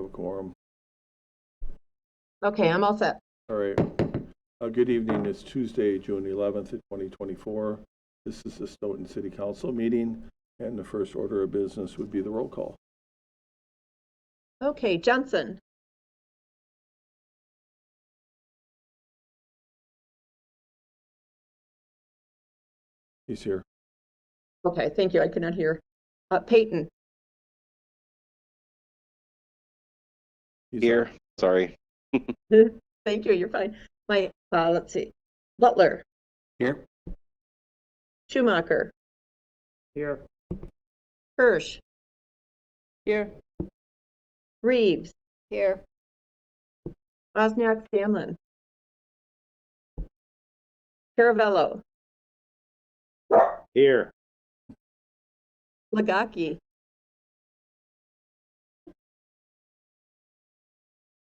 have a quorum. Okay, I'm all set. All right. Good evening. It's Tuesday, June 11th, 2024. This is the Stoughton City Council meeting, and the first order of business would be the roll call. Okay, Johnson. He's here. Okay, thank you. I could not hear. Peyton. He's Here. on. Sorry. Thank you. You're fine. Let's see. Butler. Here. Schumacher. Here. Hirsch. Here. Reeves. Here. Wozniak Scanlon. Caravello. Here. Lagaki.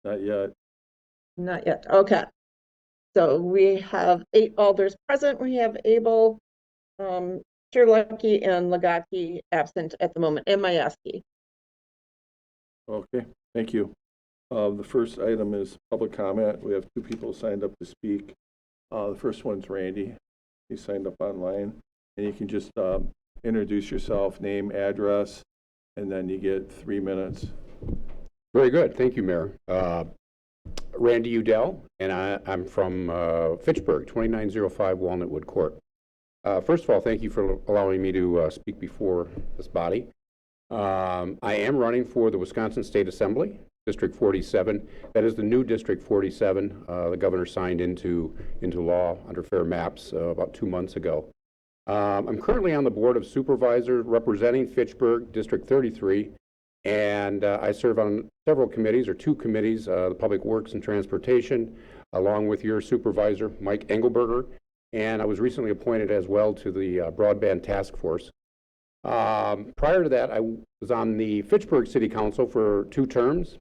Not yet. Not yet. Okay. So we have 8 alders present. We have Abel, Chirlecki, and Lagaki absent at the moment, and Mayeski. Okay, thank you. The first item is public comment. We have 2 people signed up to speak. The first one's Randy. He signed up online, and you can just introduce yourself, name, address, and then you get 3 minutes. Very good. Thank you, Mayor. Randy Udell, and I'm from Fitchburg, 2905 Walnut Wood Court. First of all, thank you for allowing me to speak before this body. I am running for the Wisconsin State Assembly, District 47. That is the new District 47. The governor signed into law under fair maps about 2 months ago. I'm currently on the Board of Supervisors representing Fitchburg, District 33. And I serve on several committees, or 2 committees, the Public Works and Transportation, along with your supervisor, Mike Engelberger. And I was recently appointed as well to the Broadband Task Force. Prior to that, I was on the Fitchburg City Council for 2 terms,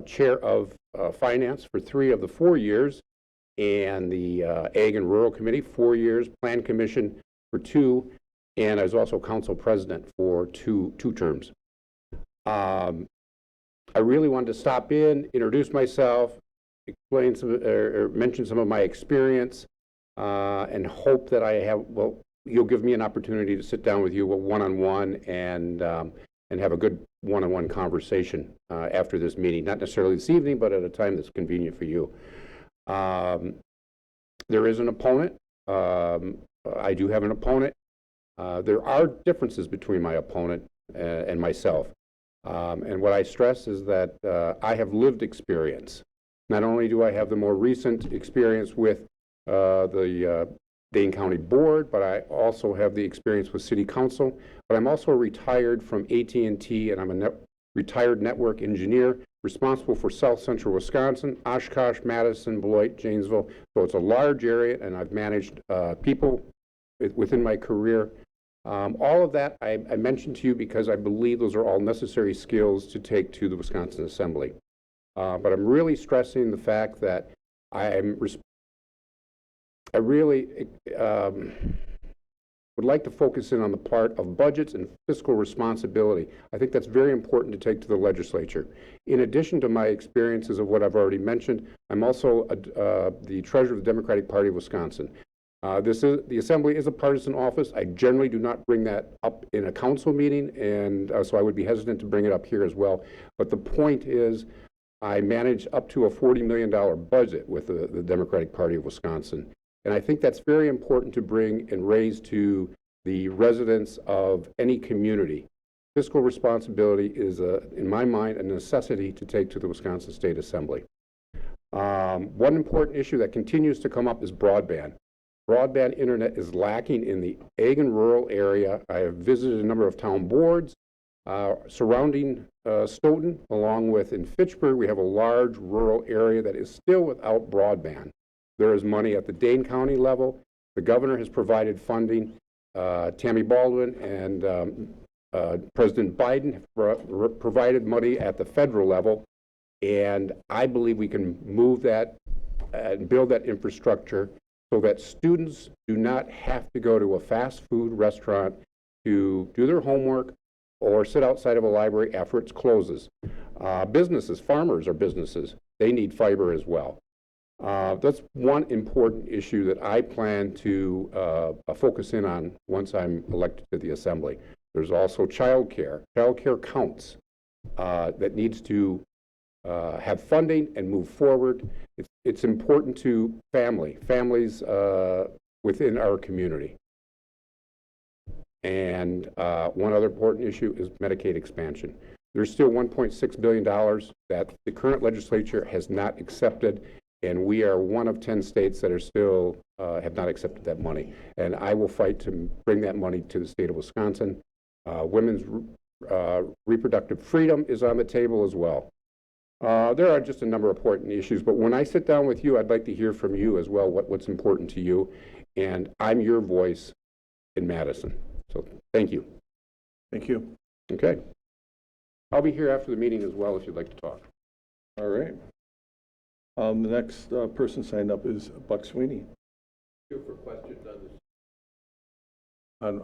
Chair of Finance for 3 of the 4 years, and the Ag and Rural Committee 4 years, Plan Commission for 2, and I was also Council President for two terms. I really wanted to stop in, introduce myself, explain or mention some of my experience, and hope that you'll give me an opportunity to sit down with you one-on-one and have a good one-on-one conversation after this meeting. Not necessarily this evening, but at a time that's convenient for you. There is an opponent. I do have an opponent. There are differences between my opponent and myself. And what I stress is that I have lived experience. Not only do I have the more recent experience with the Dane County Board, but I also have the experience with City Council. But I'm also retired from AT&T, and I'm a retired network engineer responsible for South Central Wisconsin, Oshkosh, Madison, Beloit, Janesville. So it's a large area, and I've managed people within my career. All of that I mentioned to you because I believe those are all necessary skills to take to the Wisconsin Assembly. But I'm really stressing the fact that I really would like to focus in on the part of budgets and fiscal responsibility. I think that's very important to take to the legislature. In addition to my experiences of what I've already mentioned, I'm also the treasurer of the Democratic Party of Wisconsin. The Assembly is a partisan office. I generally do not bring that up in a council meeting, and so I would be hesitant to bring it up here as well. But the point is, I manage up to a $40 million budget with the Democratic Party of Wisconsin. And I think that's very important to bring and raise to the residents of any community. Fiscal responsibility is, in my mind, a necessity to take to the Wisconsin State Assembly. One important issue that continues to come up is broadband. Broadband internet is lacking in the ag and rural area. I have visited a number of town boards surrounding Stoughton, along with in Fitchburg. We have a large rural area that is still without broadband. There is money at the Dane County level. The governor has provided funding. Tammy Baldwin and President Biden have provided money at the federal level. And I believe we can move that and build that infrastructure so that students do not have to go to a fast food restaurant to do their homework or sit outside of a library after it closes. Businesses, farmers are businesses. They need fiber as well. That's one important issue that I plan to focus in on once I'm elected to the Assembly. There's also childcare. Childcare counts. That needs to have funding and move forward. It's important to families within our community. And one other important issue is Medicaid expansion. There's still $1.6 billion that the current legislature has not accepted, and we are one of 10 states that are still have not accepted that money. And I will fight to bring that money to the state of Wisconsin. Women's reproductive freedom is on the table as well. There are just a number of important issues, but when I sit down with you, I'd like to hear from you as well what's important to you, and I'm your voice in Madison. So thank you. Thank you. Okay. I'll be here after the meeting as well if you'd like to talk. All right. The next person signed up is Buck Sweeney. Here for questions on this.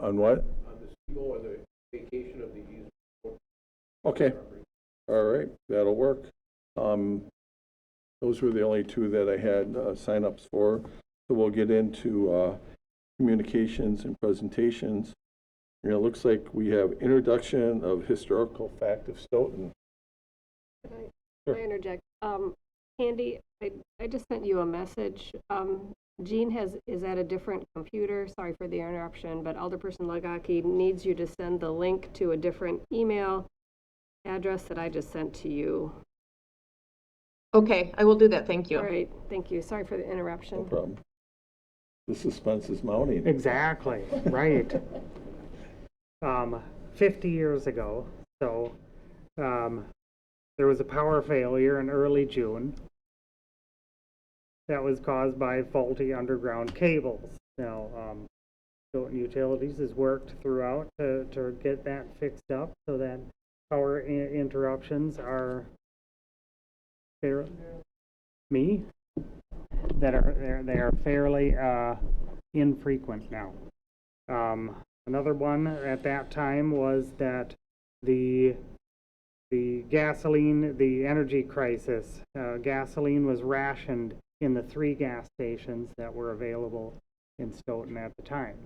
On what? On the SEMO or the vacation of the easement. Okay. All right. That'll work. Those were the only two that I had sign-ups for. So we'll get into communications and presentations. And it looks like we have introduction of historical fact of Stoughton. Can I interject? Candy, I just sent you a message. Jean is at a different computer. Sorry for the interruption, but Alderperson Lagaki needs you to send the link to a different email address that I just sent to you. Okay, I will do that. Thank you. All right, thank you. Sorry for the interruption. No problem. The suspense is mounting. Exactly, right. 50 years ago, so there was a power failure in early June that was caused by faulty underground cables. Now, Stoughton Utilities has worked throughout to get that fixed up so that power interruptions are they are fairly infrequent now. Another one at that time was that the gasoline, the energy crisis, gasoline was rationed in the 3 gas stations that were available in Stoughton at the time.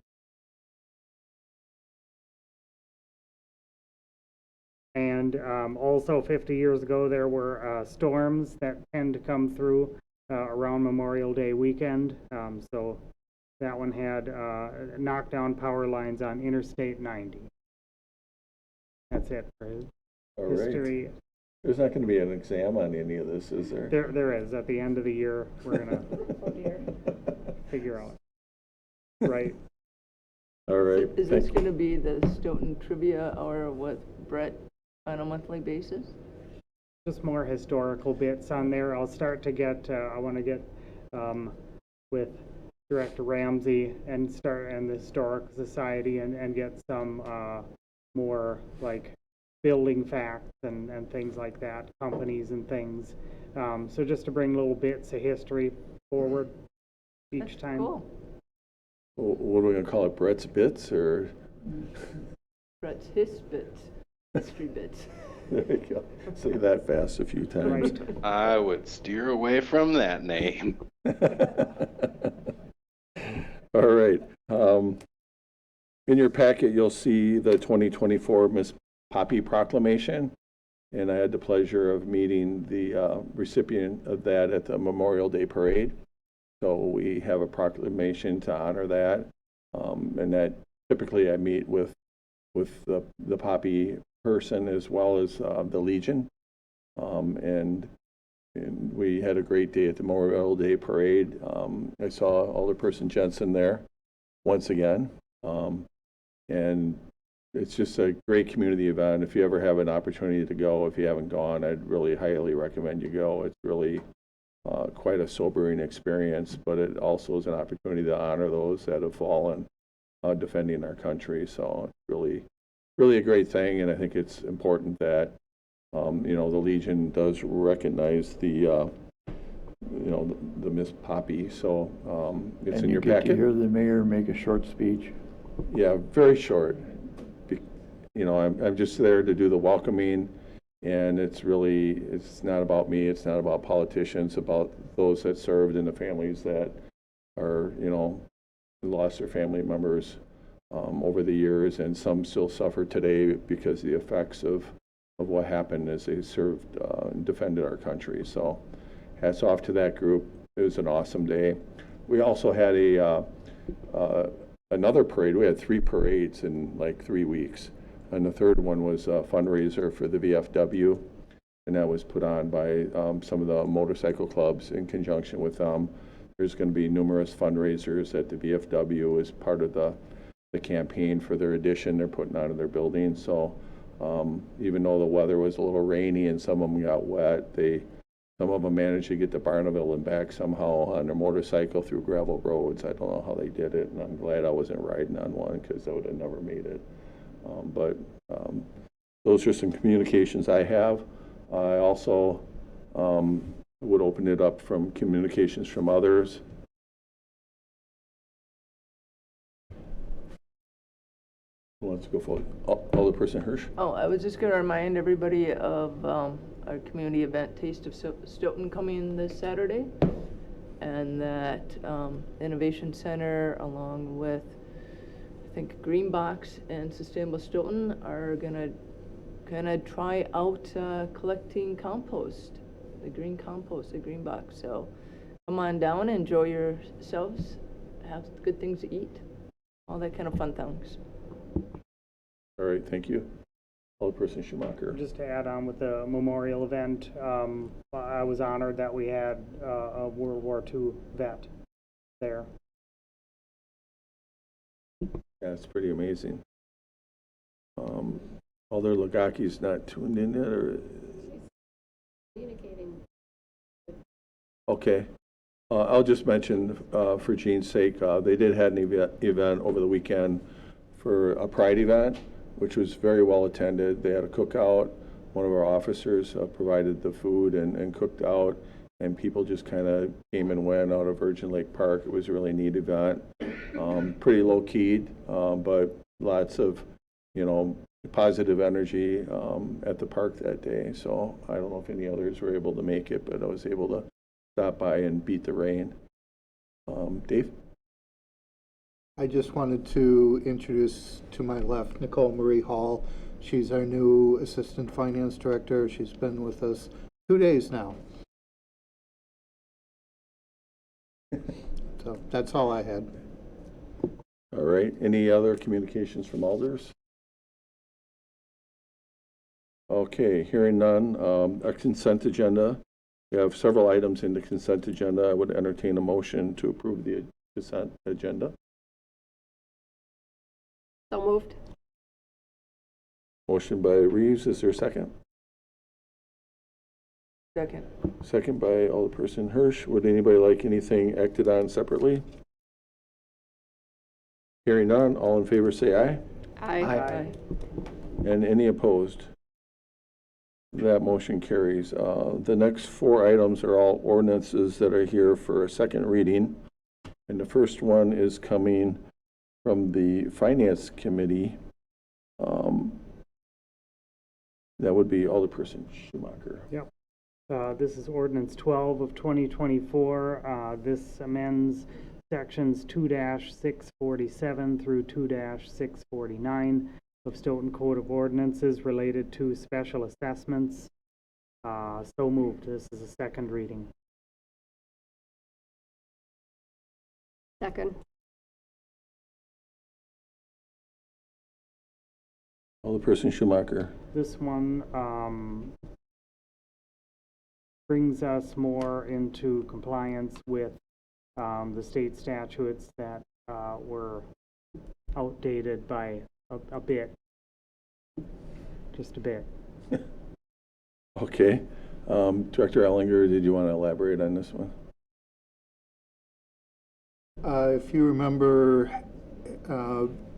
And also 50 years ago, there were storms that tend to come through around Memorial Day weekend. So that one had knocked down power lines on Interstate 90. That's it for All history. right. There's not going to be an exam on any of this, is there? There is. At the end of the year, we're going to figure out. Right. All right. Is this going to be the Stoughton Trivia Hour with Brett on a monthly basis? Just more historical bits on there. I'll start to get, I want to get with Director Ramsey and the Historical Society and get some more like building facts and things like that, companies and things. So just to bring little bits of history forward each time. Cool. What are we going to call it? Brett's Bits or? Brett's history bits. There you go. Say that fast a few times. Right. I would steer away from that name. All right. In your packet, you'll see the 2024 Miss Poppy Proclamation, and I had the pleasure of meeting the recipient of that at the Memorial Day Parade. So we have a proclamation to honor that, and that typically I meet with the Poppy person as well as the Legion, and we had a great day at the Memorial Day Parade. I saw Alderperson Jensen there once again, and it's just a great community event. If you ever have an opportunity to go, if you haven't gone, I'd really highly recommend you go. It's really quite a sobering experience, but it also is an opportunity to honor those that have fallen defending our country. So it's really a great thing, and I think it's important that the Legion does recognize the Miss Poppy. So it's and in you your get packet. to hear the mayor make a short speech. Yeah, very short. you know, I'm just there to do the welcoming, and it's not about me, it's not about politicians, about those that served and the families that are, you know, lost their family members over the years, and some still suffer today because of the effects of what happened as they served and defended our country. So hats off to that group. It was an awesome day. We also had another parade. We had 3 parades in like 3 weeks. And the third one was a fundraiser for the VFW. And that was put on by some of the motorcycle clubs in conjunction with them. There's going to be numerous fundraisers at the VFW as part of the campaign for their addition they're putting out of their building. So even though the weather was a little rainy and some of them got wet, some of them managed to get to Barneville and back somehow on their motorcycle through gravel roads. I don't know how they did it, and I'm glad I wasn't riding on one because I would have never made it. But those are some communications I have. I also would open it up from communications from others. Who wants to go forward? Alderperson Hirsch. Oh, I was just going to remind everybody of our community event, Taste of Stoughton, coming this Saturday. And that Innovation Center, along with, I think, Green Box and Sustainable Stoughton, are going to kind of try out collecting compost, the green compost, the Green Box. So come on down, enjoy yourselves, have good things to eat, all that kind of fun things. All right, thank you. Alderperson Schumacher. Just to add on with the memorial event, I was honored that we had a World War II vet there. Yeah, it's pretty amazing. Alder Lagaki's not tuned in yet, or? Communicating. Okay. I'll just mention, for Jean's sake, they did have an event over the weekend for a Pride event, which was very well attended. They had a cookout. One of our officers provided the food and cooked out, and people just kind of came and went out of Virgin Lake Park. It was a really neat event. Pretty low-keyed, but lots of, you know, positive energy at the park that day. So I don't know if any others were able to make it, but I was able to stop by and beat the rain. Dave? I just wanted to introduce to my left Nicole Marie Hall. She's our new Assistant Finance Director. She's been with us 2 days now. So that's all I had. All right. Any other communications from alders? Okay, hearing none. A consent agenda. We have several items in the consent agenda. I would entertain a motion to approve the consent agenda. So moved. Motion by Reeves. Is there a second? Second. Second by Alderperson Hirsch. Would anybody like anything acted on separately? Hearing none. All in favor say aye. Aye. And any opposed? That motion carries. The next 4 items are all ordinances that are here for a second reading. And the first one is coming from the Finance Committee. That would be Alderperson Schumacher. Yep. This is ordinance 12 of 2024. This amends sections 2-647 through 2-649 of Stoughton Code of Ordinances related to special assessments. So moved. This is a second reading. Second. Alderperson Schumacher. This one brings us more into compliance with the state statutes that were outdated by a bit, just a bit. Okay. Director Ellinger, did you want to elaborate on this one? If you remember,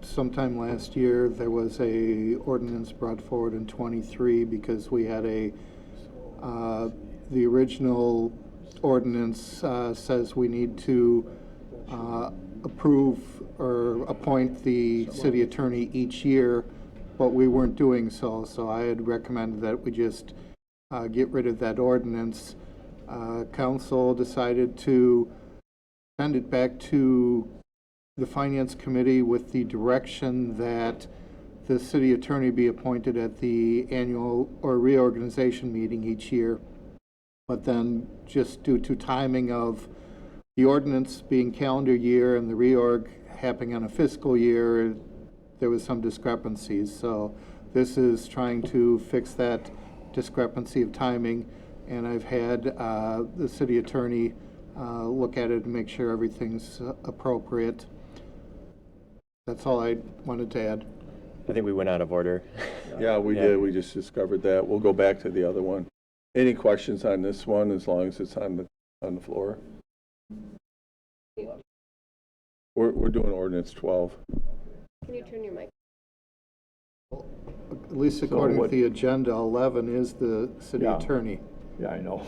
sometime last year, there was a ordinance brought forward in 23 because we had the original ordinance says we need to approve or appoint the city attorney each year. but we weren't doing so. So I had recommended that we just get rid of that ordinance. Council decided to send it back to the Finance Committee with the direction that the city attorney be appointed at the annual or reorganization meeting each year. But then just due to timing of the ordinance being calendar year and the reorg happening on a fiscal year, there was some discrepancies. So this is trying to fix that discrepancy of timing. And I've had the city attorney look at it and make sure everything's appropriate. That's all I wanted to add. I think we went out of order. Yeah, we did. We just discovered that. We'll go back to the other one. Any questions on this one, as long as it's on the floor? We're doing ordinance 12. Can you turn your mic? At least according to the agenda, 11 is the city attorney. Yeah, I know.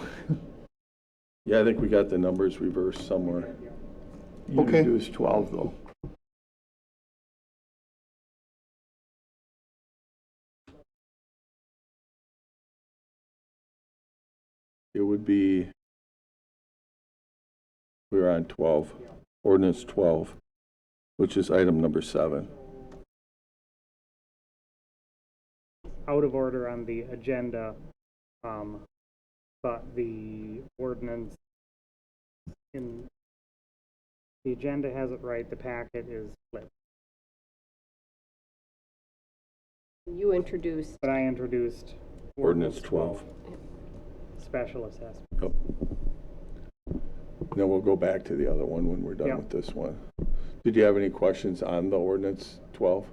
Yeah, I think we got the numbers reversed somewhere. You Okay. introduced 12, though. It would be, we're on 12, ordinance 12, which is item number 7. Out of order on the agenda, but the ordinance in the agenda has it right, the packet is split. You introduced, But I introduced Ordinance 12. special assessment. Yep. Then we'll go back to the other one when we're done Yep. with this one. Did you have any questions on the ordinance 12?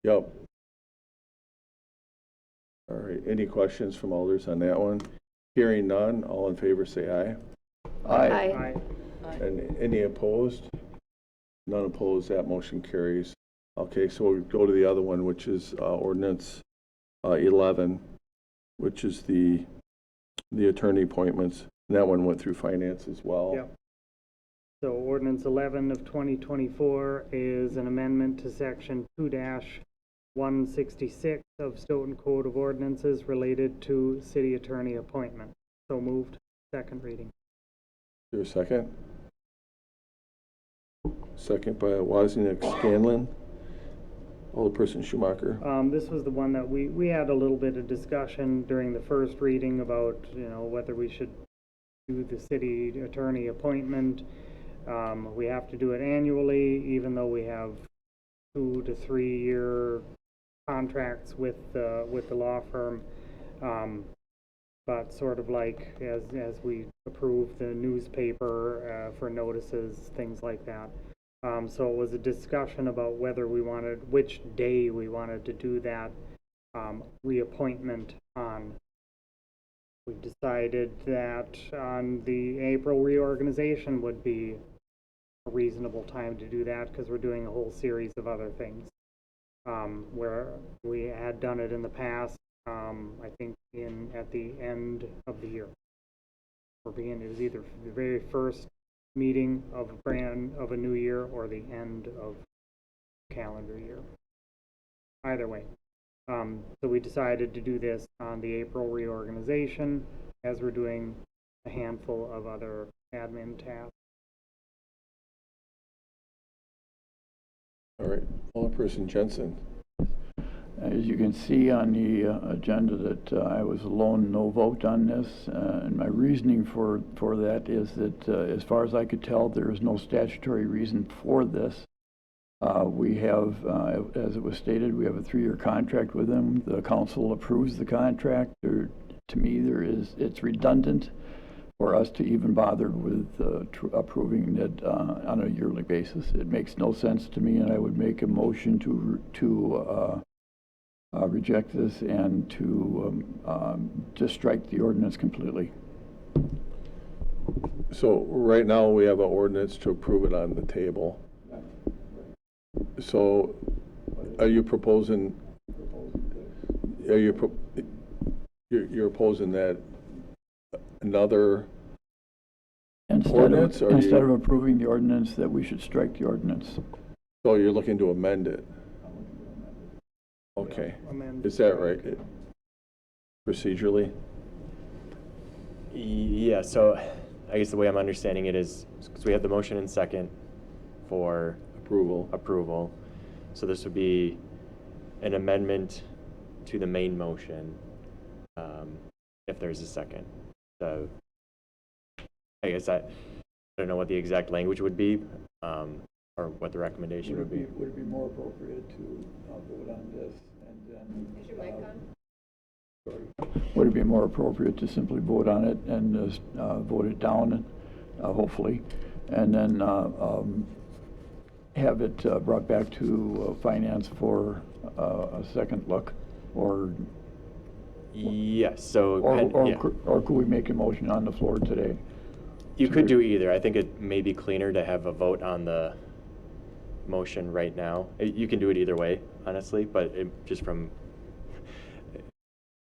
Yep. All right, any questions from alders on that one? Hearing none, all in favor say aye. Aye. And any opposed? None opposed, that motion carries. Okay, so we'll go to the other one, which is ordinance 11, which is the attorney appointments. And that one went through finance as well. Yep. So ordinance 11 of 2024 is an amendment to section 2-166 of Stoughton Code of Ordinances related to city attorney appointment. So moved. Second reading. Is there a second? Second by Wozniak Scanlon. Alderperson Schumacher. This was the one that we had a little bit of discussion during the first reading about, whether we should do the city attorney appointment. We have to do it annually, even though we have 2 to 3 year contracts with the law firm. But sort of like as we approve the newspaper for notices, things like that. So it was a discussion about whether which day we wanted to do that reappointment on. We decided that on the April reorganization would be a reasonable time to do that because we're doing a whole series of other things. Where we had done it in the past, I think at the end of the year. It was either the very first meeting of a new year or the end of calendar year. Either way. So we decided to do this on the April reorganization as we're doing a handful of other admin tasks. All right, Alderperson Jensen. As you can see on the agenda that I was a lone no vote on this, and my reasoning for that is that as far as I could tell, there is no statutory reason for this. We have, as it was stated, we have a 3-year contract with them. The council approves the contract. To me, it's redundant for us to even bother with approving it on a yearly basis. It makes no sense to me, and I would make a motion to reject this and to just strike the ordinance completely. So right now we have an ordinance to approve it on the table. So are you proposing, you're opposing that another ordinance? Instead of approving the ordinance, that we should strike the ordinance. So you're looking to amend it? Okay. Amend. Is that right? Procedurally? Yeah, so I guess the way I'm understanding it is, because we have the motion and second for Approval. approval. So this would be an amendment to the main motion, if there's a second. So I guess I don't know what the exact language would be, or what the recommendation would be. Would it be more appropriate to vote on this and then? Is your mic on? Sorry. Would it be more appropriate to simply vote on it and vote it down, hopefully, and then have it brought back to finance for a second look, or Yes, so, yeah. or could we make a motion on the floor today? You could do either. I think it may be cleaner to have a vote on the motion right now. You can do it either way, honestly, but just from,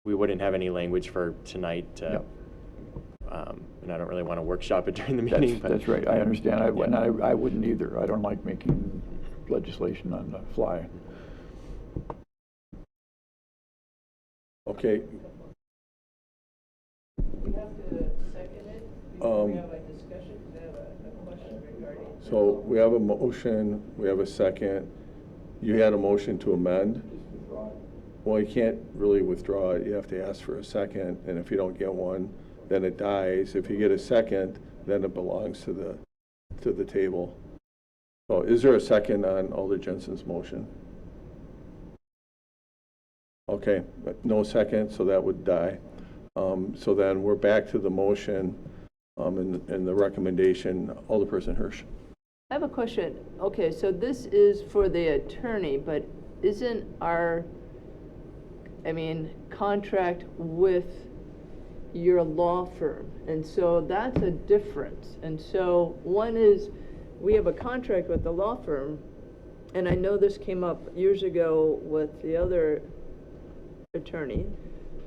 we wouldn't have any language for tonight to, Yep. And I don't really want to workshop it during the meeting. But That's right, I understand, Yeah. I wouldn't either, I don't like making legislation on the fly. Okay. We have to second it before we have a discussion, because I have a question regarding. So we have a motion, we have a second. You had a motion to amend? Well, you can't really withdraw it. You have to ask for a second, and if you don't get one, then it dies. If you get a second, then it belongs to the table. So is there a second on Alder Jensen's motion? Okay, but no second, so that would die. So then we're back to the motion, and the recommendation, Alderperson Hirsch. I have a question. Okay, so this is for the attorney, but isn't our, contract with your law firm? And so that's a difference. And so one is, we have a contract with the law firm, and I know this came up years ago with the other attorney,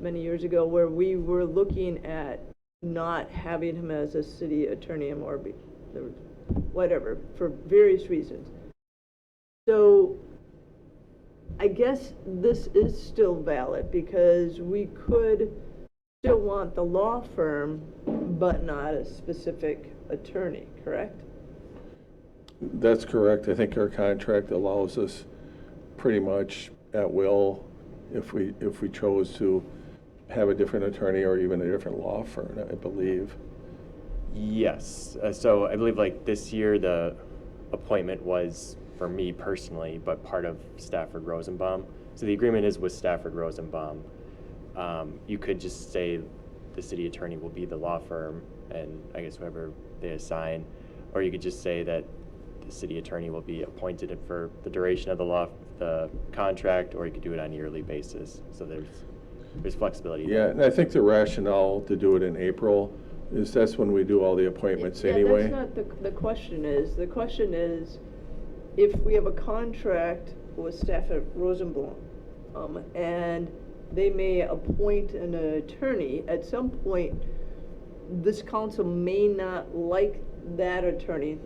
many years ago, where we were looking at not having him as a city attorney anymore, whatever, for various reasons. So I guess this is still valid, because we could still want the law firm, but not a specific attorney, correct? That's correct. I think our contract allows us pretty much at will, if we chose to have a different attorney or even a different law firm, I believe. Yes, so I believe like this year, the appointment was for me personally, but part of Stafford Rosenbaum. So the agreement is with Stafford Rosenbaum. You could just say the city attorney will be the law firm, and I guess whoever they assign, or you could just say that the city attorney will be appointed for the duration of the contract, or you could do it on a yearly basis. So there's flexibility. Yeah, and I think the rationale to do it in April is that's when we do all the appointments Yeah, anyway. that's not the question is. The question is, if we have a contract with Stafford Rosenblum, and they may appoint an attorney, at some point, this council may not like that attorney,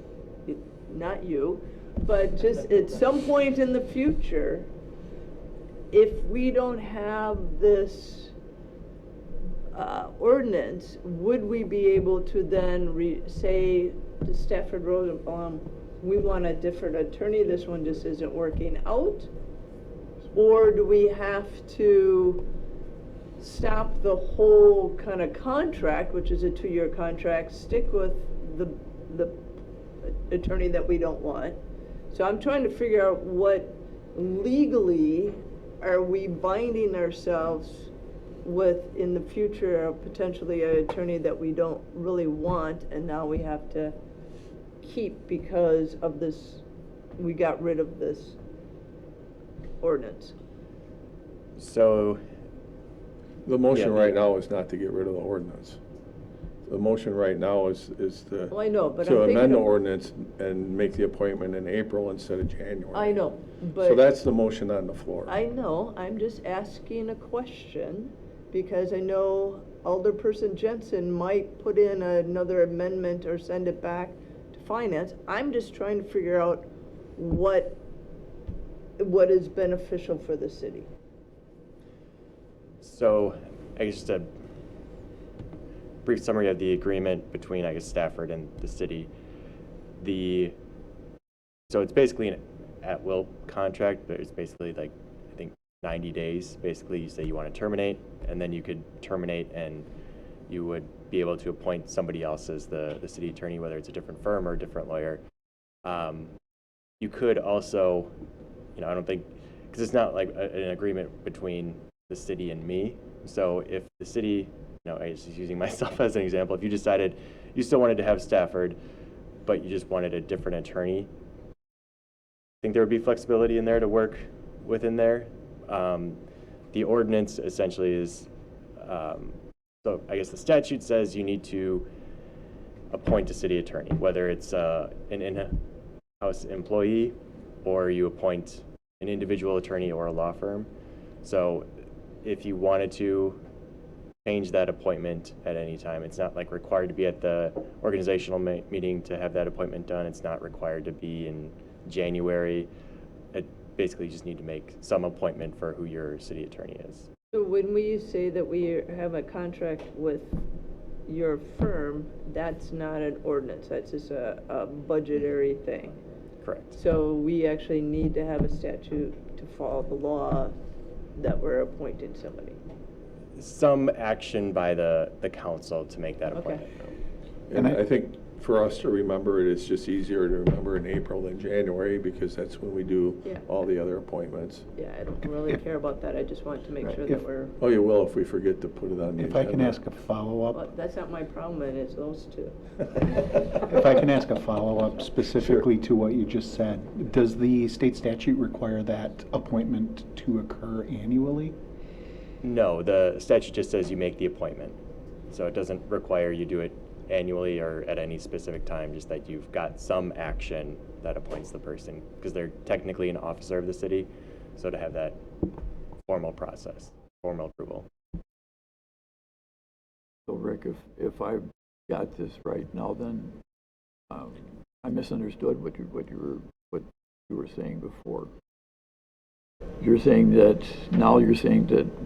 not you, but just at some point in the future, if we don't have this ordinance, would we be able to then say to Stafford Rosenbaum, we want a different attorney, this one just isn't working out? Or do we have to stop the whole kind of contract, which is a 2-year contract, stick with the attorney that we don't want? So I'm trying to figure out what legally are we binding ourselves with in the future of potentially an attorney that we don't really want, and now we have to keep because of this, we got rid of this ordinance. So The motion Yeah, right now is not to get rid of the ordinance. The motion right now is Well, I know, but to I'm thinking amend the of- ordinance and make the appointment in April instead of January. I know, So but that's the motion on the floor. I know, I'm just asking a question, because I know Alderperson Jensen might put in another amendment or send it back to finance. I'm just trying to figure out what what is beneficial for the city? So I guess just a brief summary of the agreement between, I guess, Stafford and the city. So it's basically an at-will contract, but it's basically like, I think, 90 days. Basically, you say you want to terminate, and then you could terminate, and you would be able to appoint somebody else as the city attorney, whether it's a different firm or a different lawyer. You could also, I don't think, because it's not like an agreement between the city and me. So if the city, I was just using myself as an example, if you decided you still wanted to have Stafford, but you just wanted a different attorney, I think there would be flexibility in there to work within there. The ordinance essentially is, so I guess the statute says you need to appoint a city attorney, whether it's an in-house employee or you appoint an individual attorney or a law firm. So if you wanted to change that appointment at any time, it's not like required to be at the organizational meeting to have that appointment done. It's not required to be in January. It basically you just need to make some appointment for who your city attorney is. So when we say that we have a contract with your firm, that's not an ordinance, that's just a budgetary thing. Correct. So we actually need to have a statute to follow the law that we're appointing somebody. Some action by the council to make that Okay. appointment. And I think for us to remember it, it's just easier to remember in April than January, because that's when we do Yeah. all the other appointments. Yeah, I don't really care about that, I just want to make Right. sure that we're, Oh, you will if we forget to put it on the agenda. If I can ask a follow-up, well, that's not my problem, and it's those two. if I can ask a follow-up specifically to what you just said, does the state statute require that appointment to occur annually? No, the statute just says you make the appointment. So it doesn't require you do it annually or at any specific time, just that you've got some action that appoints the person, because they're technically an officer of the city. So to have that formal process, formal approval. So Rick, if I got this right now, then I misunderstood what you were saying before. You're saying that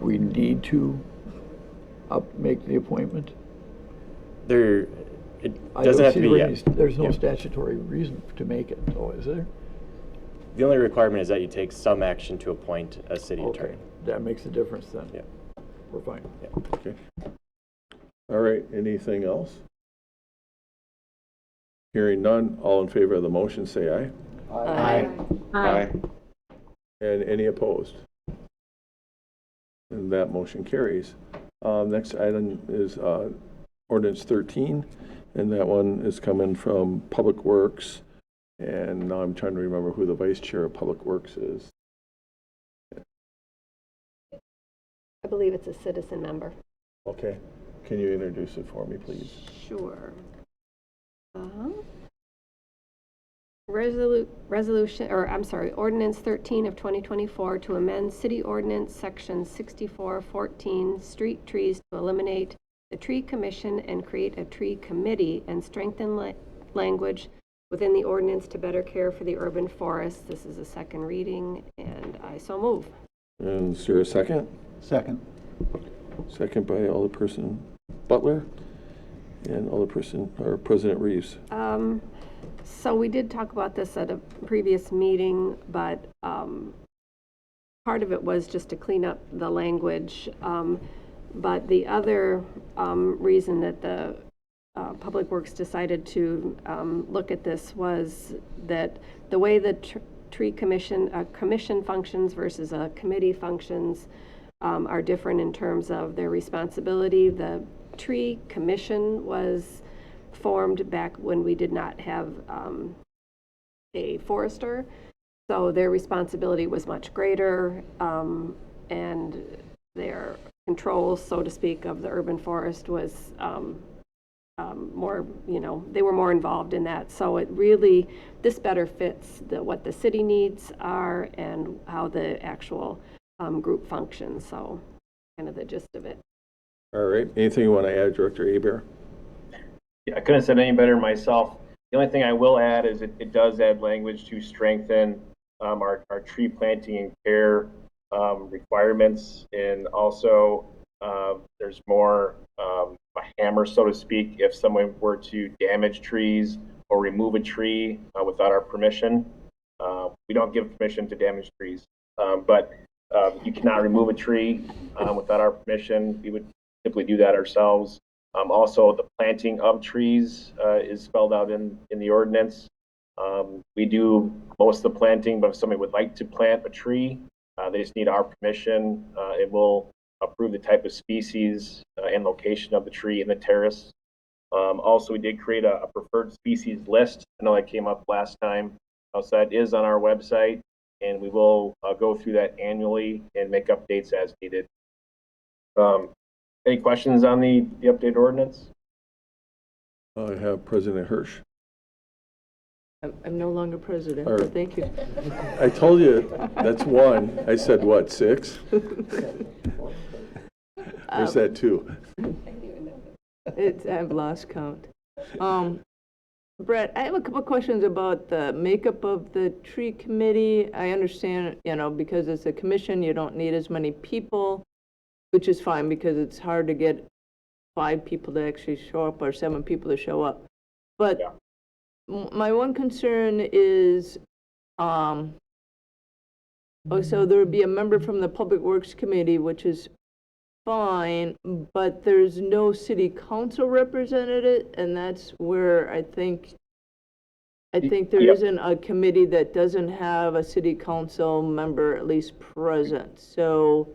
we need to make the appointment? It I doesn't don't have to see be any- yet. There's no Yeah. statutory reason to make it, though, is there? The only requirement is that you take some action to appoint a city Okay, attorney. that makes a difference then. Yeah. We're fine. Okay. All right, anything else? Hearing none, all in favor of the motion, say aye. Aye. And any opposed? And that motion carries. Next item is ordinance 13, and that one is coming from Public Works. And now I'm trying to remember who the vice chair of Public Works is. I believe it's a citizen member. Okay, can you introduce it for me, please? Sure. Ordinance 13 of 2024 to amend City Ordinance Section 6414, street trees, to eliminate the Tree Commission and create a Tree Committee and strengthen language within the ordinance to better care for the urban forest. This is a second reading, and I so move. And is there a second? Second. Second by Alderperson Butler and President Reeves. So we did talk about this at a previous meeting, but part of it was just to clean up the language. But the other reason that the Public Works decided to look at this was that the way the tree commission, commission functions versus a committee functions are different in terms of their responsibility. The tree commission was formed back when we did not have a forester, so their responsibility was much greater, and their control, so to speak, of the urban forest was more, they were more involved in that. So it really, this better fits what the city needs are and how the actual group functions. So kind of the gist of it. All right, anything you want to add, Director Hebert? Yeah, I couldn't have said any better myself. The only thing I will add is it does add language to strengthen our tree planting and care requirements, and also there's more a hammer, so to speak, if someone were to damage trees or remove a tree without our permission. We don't give permission to damage trees, but you cannot remove a tree without our permission. We would simply do that ourselves. Also, the planting of trees is spelled out in the ordinance. We do most of the planting, but if somebody would like to plant a tree, they just need our permission. It will approve the type of species and location of the tree in the terrace. Also, we did create a preferred species list. I know that came up last time. So that is on our website, and we will go through that annually and make updates as needed. Any questions on the updated ordinance? I have President Hirsch. I'm no longer president, Or- but thank you. I told you, that's one. I said, what, 6? Or is that 2? I've lost count. Brett, I have a couple questions about the makeup of the tree committee. I understand, because it's a commission, you don't need as many people, which is fine because it's hard to get 5 people to actually show up or 7 people to show up. But Yeah. my one concern is, so there would be a member from the Public Works Committee, which is fine, but there's no city council representative, and that's where I think there Yep. isn't a committee that doesn't have a city council member at least present. So,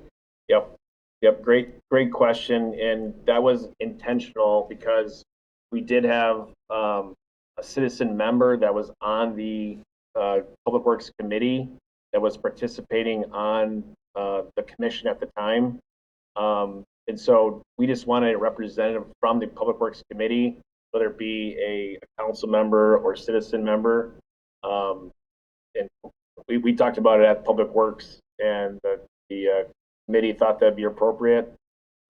Yep. Great question. And that was intentional because we did have a citizen member that was on the Public Works Committee that was participating on the commission at the time. And so we just wanted a representative from the Public Works Committee, whether it be a council member or citizen member. And we talked about it at Public Works, and the committee thought that'd be appropriate.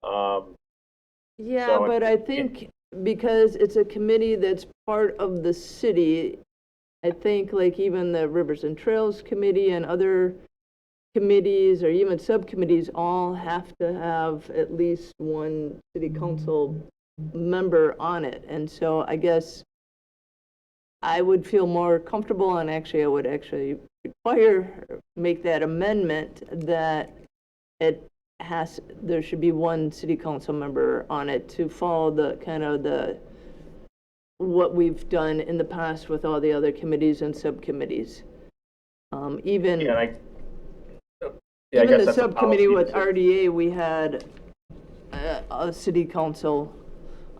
yeah, So but I think because it's a committee that's part of the city, I think like even the Rivers and Trails Committee and other committees or even subcommittees all have to have at least one city council member on it. And so I guess I would feel more comfortable, and actually I would actually make that amendment that there should be one city council member on it to follow the kind of what we've done in the past with all the other committees and subcommittees. Even Yeah, I even guess the that's a subcommittee policy with decision. RDA, we had a city council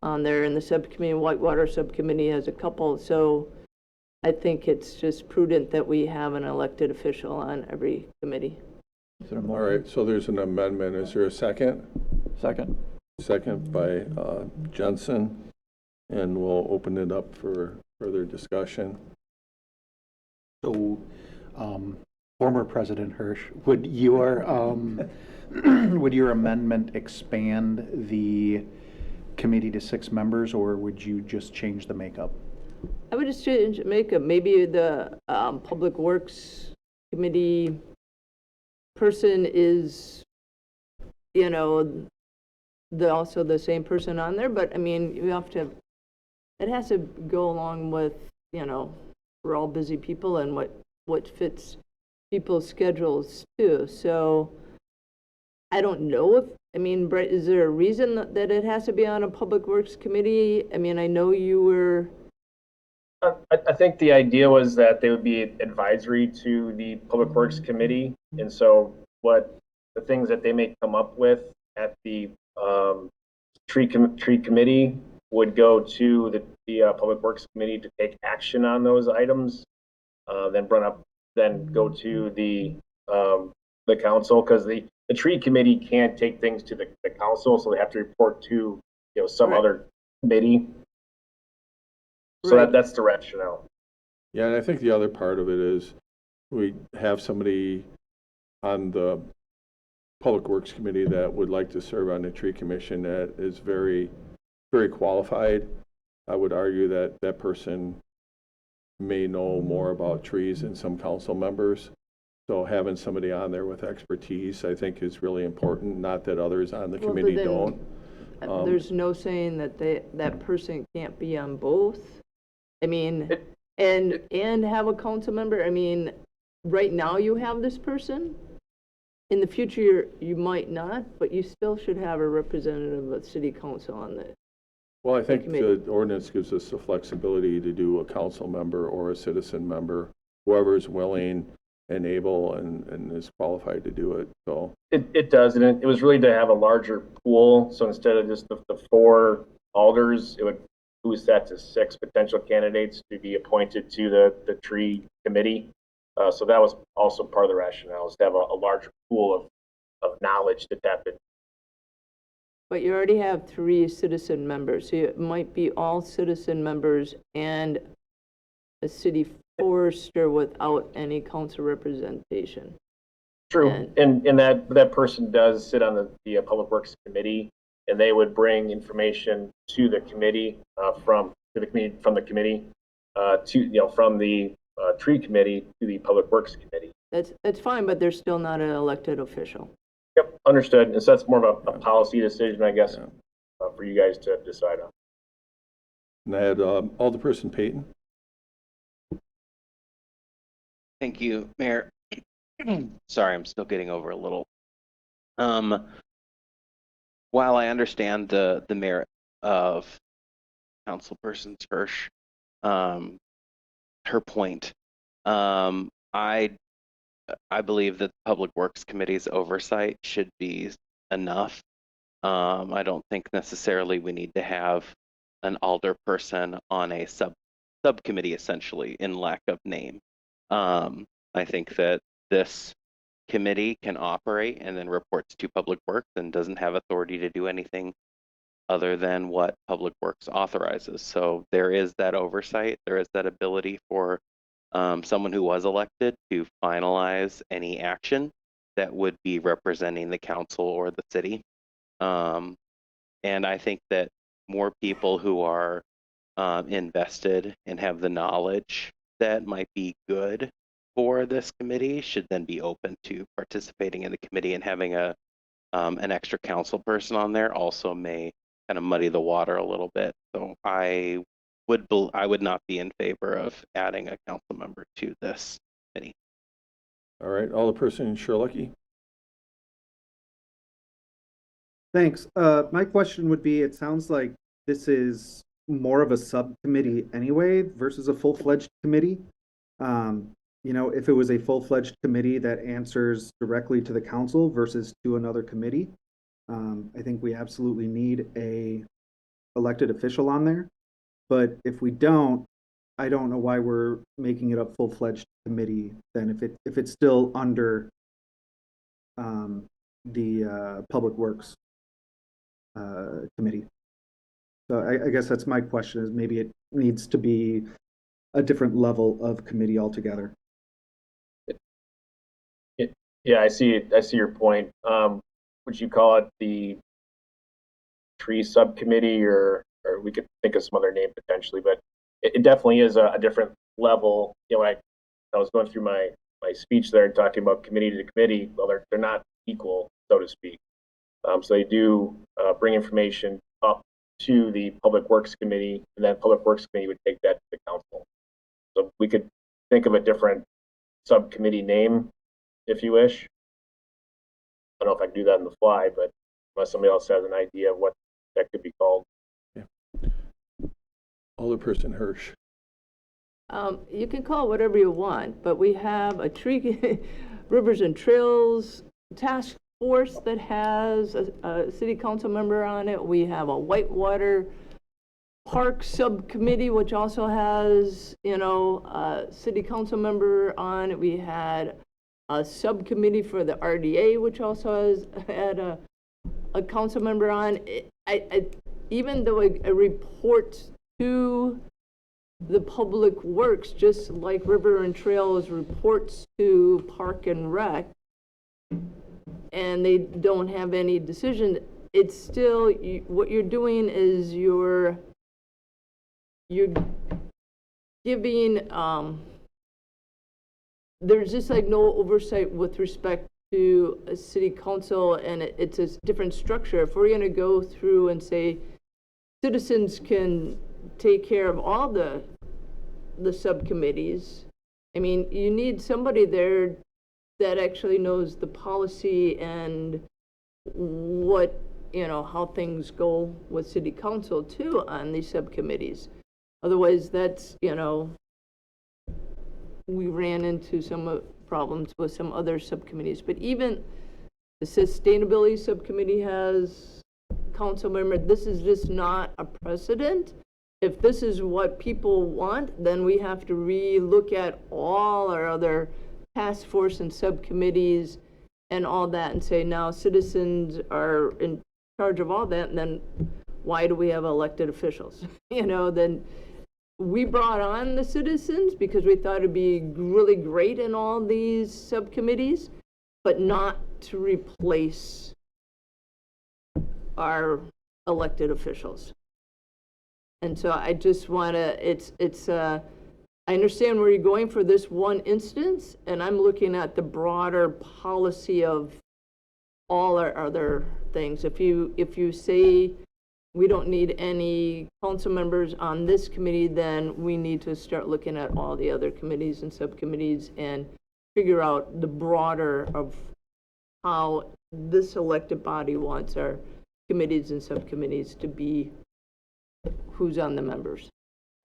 on there, and the subcommittee, Whitewater Subcommittee has a couple. So I think it's just prudent that we have an elected official on every committee. Is there a All motion? right, so there's an amendment. Is there a second? Second. Second by Jensen, and we'll open it up for further discussion. So, former President Hirsch, would your would your amendment expand the committee to 6 members, or would you just change the makeup? I would just change makeup. Maybe the Public Works Committee person is, also the same person on there. But I mean, it has to go along with, we're all busy people and what fits people's schedules too. So I don't know Brett, is there a reason that it has to be on a Public Works Committee? I mean, I know you were. I think the idea was that they would be advisory to the Public Works Committee, and so the things that they may come up with at the tree committee would go to the Public Works Committee to take action on those items, then go to the council, because the tree committee can't take things to the council, so they have to report to some Right. other committee. So Right. that's the rationale. Yeah, and I think the other part of it is we have somebody on the Public Works Committee that would like to serve on the tree commission that is very, very qualified. I would argue that that person may know more about trees than some council members. So having somebody on there with expertise, I think, is really important. Not that others on the Well, but committee then, don't. There's no saying that that person can't be on both. I mean, and have a council member. I mean, right now you have this person. In the future, you might not, but you still should have a representative of city council on the Well, I think committee. the ordinance gives us the flexibility to do a council member or a citizen member, whoever is willing and able and is qualified to do it, so. It does, and it was really to have a larger pool, so instead of just the 4 alders, it would boost that to 6 potential candidates to be appointed to the tree committee. So that was also part of the rationale, is to have a larger pool of knowledge to tap into. But you already have 3 citizen members, so it might be all citizen members and a city forester without any council representation. True, and that person does sit on the Public Works Committee, and they would bring information to the committee from the committee from the tree committee to the Public Works Committee. That's fine, but they're still not an elected official. Yep, understood. And so that's more of a policy decision, I guess, Yeah. for you guys to decide on. And I had Alderperson Payton. Thank you, Mayor. Sorry, I'm still getting over a little. While I understand the merit of Councilperson Hirsch, her point, I believe that the Public Works Committee's oversight should be enough. I don't think necessarily we need to have an alderperson on a subcommittee, essentially, in lack of name. I think that this committee can operate and then reports to Public Works and doesn't have authority to do anything other than what Public Works authorizes. So there is that oversight. There is that ability for someone who was elected to finalize any action that would be representing the council or the city. And I think that more people who are invested and have the knowledge that might be good for this committee should then be open to participating in the committee, and having an extra council person on there also may kind of muddy the water a little bit. So I would not be in favor of adding a council member to this committee. All right, Alderperson Sherlucky. Thanks. My question would be, it sounds like this is more of a subcommittee anyway versus a full-fledged committee. If it was a full-fledged committee that answers directly to the council versus to another committee, I think we absolutely need a elected official on there. But if we don't, I don't know why we're making it a full-fledged committee then, if it's still under the Public Works committee. So I guess that's my question, is maybe it needs to be a different level of committee altogether. Yeah, I see your point. Would you call it the tree subcommittee, or we could think of some other name potentially, but it definitely is a different level. I was going through my speech there and talking about committee to committee. Well, they're not equal, so to speak. So they do bring information up to the Public Works Committee, and then Public Works Committee would take that to the council. So we could think of a different subcommittee name if you wish. I don't know if I can do that on the fly, but unless somebody else has an idea of what that could be called. Yeah. Alderperson Hirsch. You can call it whatever you want, but we have a tree, rivers and trails task force that has a city council member on it. We have a Whitewater Park subcommittee, which also has, a city council member on it. We had a subcommittee for the RDA, which also had a council member on. Even though it reports to the Public Works, just like River and Trails reports to Park and Rec, and they don't have any decision, it's still, what you're doing is you're giving there's just like no oversight with respect to a city council, and it's a different structure. If we're gonna go through and say citizens can take care of all the subcommittees, I mean, you need somebody there that actually knows the policy and what, how things go with city council too on these subcommittees. Otherwise, that's, we ran into some problems with some other subcommittees. But even the sustainability subcommittee has council member. This is just not a precedent. If this is what people want, then we have to re-look at all our other task force and subcommittees and all that and say now citizens are in charge of all that, and then why do we have elected officials? Then we brought on the citizens because we thought it'd be really great in all these subcommittees, but not to replace our elected officials. And so I just want to, I understand where you're going for this one instance, and I'm looking at the broader policy of all our other things. If you say we don't need any council members on this committee, then we need to start looking at all the other committees and subcommittees and figure out the broader of how this elected body wants our committees and subcommittees to be, who's on the members.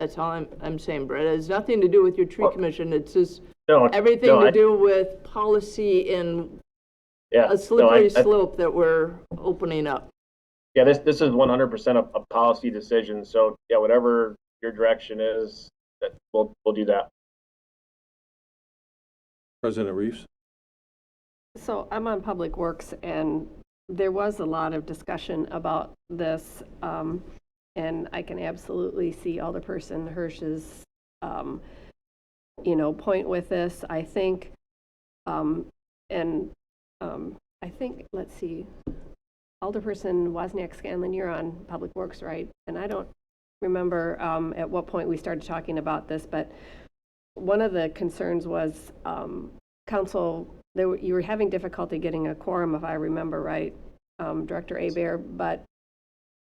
That's all I'm saying, Brett. It has nothing to do with your tree commission. It's just everything to do with policy and a slippery slope that we're opening up. Yeah, this is 100% a policy decision. So yeah, whatever your direction is, that we'll do that. President Reeves? So I'm on Public Works, and there was a lot of discussion about this, and I can absolutely see Alderperson Hirsch's, point with this. I think, I think, let's see, Alderperson Wozniak-Scanlon, you're on Public Works, right? And I don't remember at what point we started talking about this, but one of the concerns was council, you were having difficulty getting a quorum, if I remember right, Director Hebert, but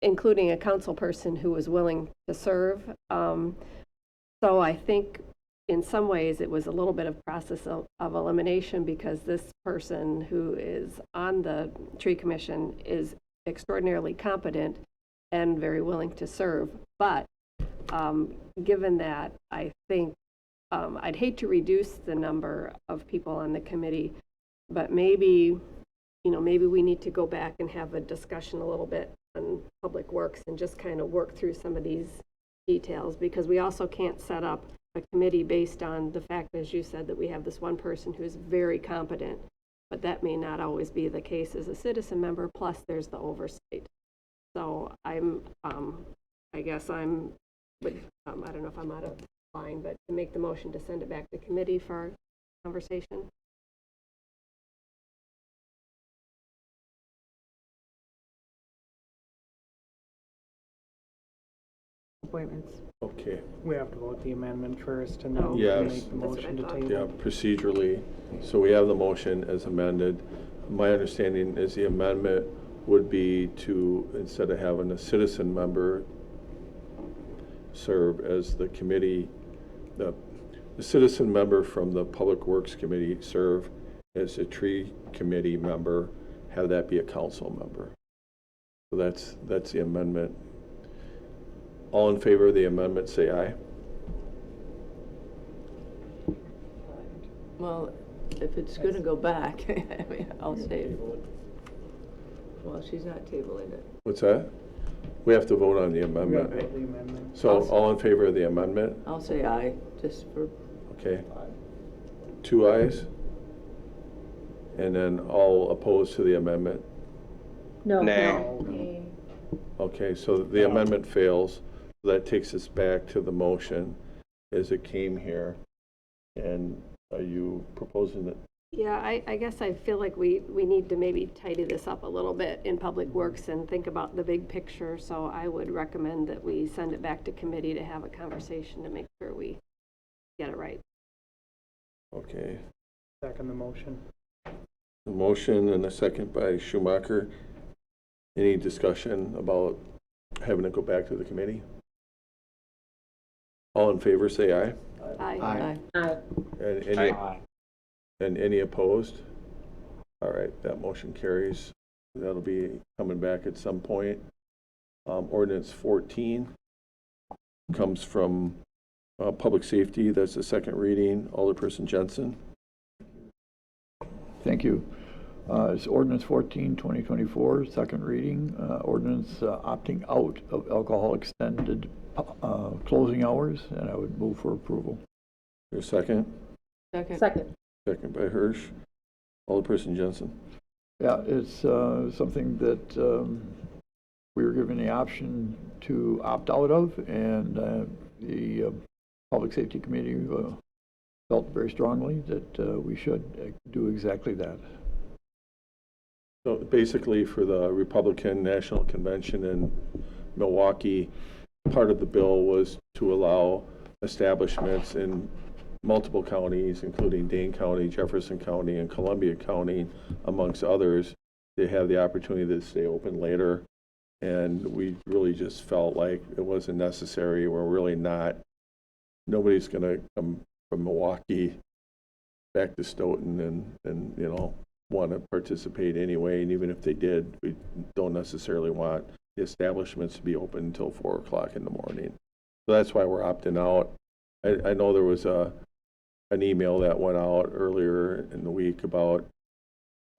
including a council person who was willing to serve. So I think in some ways it was a little bit of process of elimination, because this person who is on the tree commission is extraordinarily competent and very willing to serve. But given that, I think I'd hate to reduce the number of people on the committee, but maybe we need to go back and have a discussion a little bit on Public Works and just kind of work through some of these details, because we also can't set up a committee based on the fact, as you said, that we have this one person who's very competent, but that may not always be the case as a citizen member, plus there's the oversight. So I guess I don't know if I'm out of line, but to make the motion to send it back to committee for conversation. Appointments. Okay. We have to vote the amendment first and then Oh, Yes. make the That's what motion I to thought. table. Yeah, procedurally. So we have the motion as amended. My understanding is the amendment would be to, instead of having a citizen member serve as the committee, the citizen member from the Public Works Committee serve as a tree committee member, have that be a council member. So that's the amendment. All in favor of the amendment, say aye. Well, if it's going to go back, I mean, I'll say, well, she's not tabling it. What's that? We have to vote on the We gotta amendment. vote the amendment. So all in favor of the amendment? I'll say aye, just for, Okay. 2 ayes? And then all opposed to the amendment? No. Nay. Okay, so the amendment fails. That takes us back to the motion as it came here. And are you proposing that? Yeah, I guess I feel like we need to maybe tidy this up a little bit in Public Works and think about the big picture. So I would recommend that we send it back to committee to have a conversation to make sure we get it right. Okay, Second the motion. A motion and a second by Schumacher. Any discussion about having it go back to the committee? All in favor, say aye. Aye. And any opposed? All right, that motion carries. That'll be coming back at some point. Ordinance 14 comes from Public Safety. That's the second reading. Alderperson Jensen. Thank you. It's ordinance 14, 2024, second reading. Ordinance opting out of alcohol extended closing hours, and I would move for approval. Your second? Second. Second by Hirsch. Alderperson Jensen. Yeah, it's something that we were given the option to opt out of, and the Public Safety Committee felt very strongly that we should do exactly that. So basically, for the Republican National Convention in Milwaukee, part of the bill was to allow establishments in multiple counties, including Dane County, Jefferson County, and Columbia County, amongst others, they have the opportunity to stay open later. And we really just felt like it wasn't necessary. We're really not, nobody's going to come from Milwaukee back to Stoughton and you know, want to participate anyway. And even if they did, we don't necessarily want the establishments to be open until 4 o'clock in the morning. So that's why we're opting out. I know there was an email that went out earlier in the week about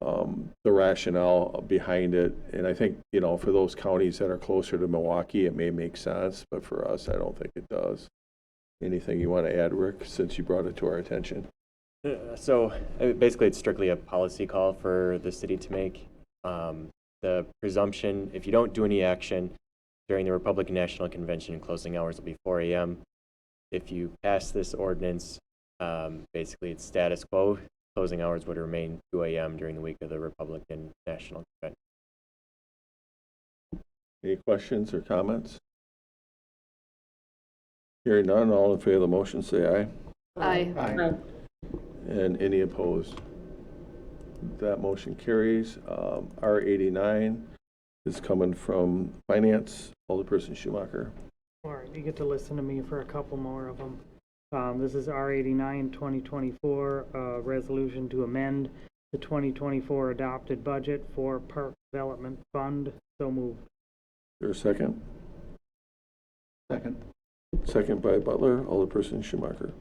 the rationale behind it. And I think, you know, for those counties that are closer to Milwaukee, it may make sense, but for us, I don't think it does. Anything you want to add, Rick, since you brought it to our attention? So basically, it's strictly a policy call for the city to make. The presumption, if you don't do any action during the Republican National Convention, closing hours will be 4 a.m. If you pass this ordinance, basically it's status quo. Closing hours would remain 2 a.m. during the week of the Republican National Convention. Any questions or comments? Hearing none, all in favor of the motion say aye. Aye. And any opposed? That motion carries. R89 is coming from Finance. Alderperson Schumacher. All right, you get to listen to me for a couple more of them. This is R89 2024, resolution to amend the 2024 adopted budget for Park Development Fund. So moved. Is there a second? Second. Second by Butler. Alderperson Schumacher.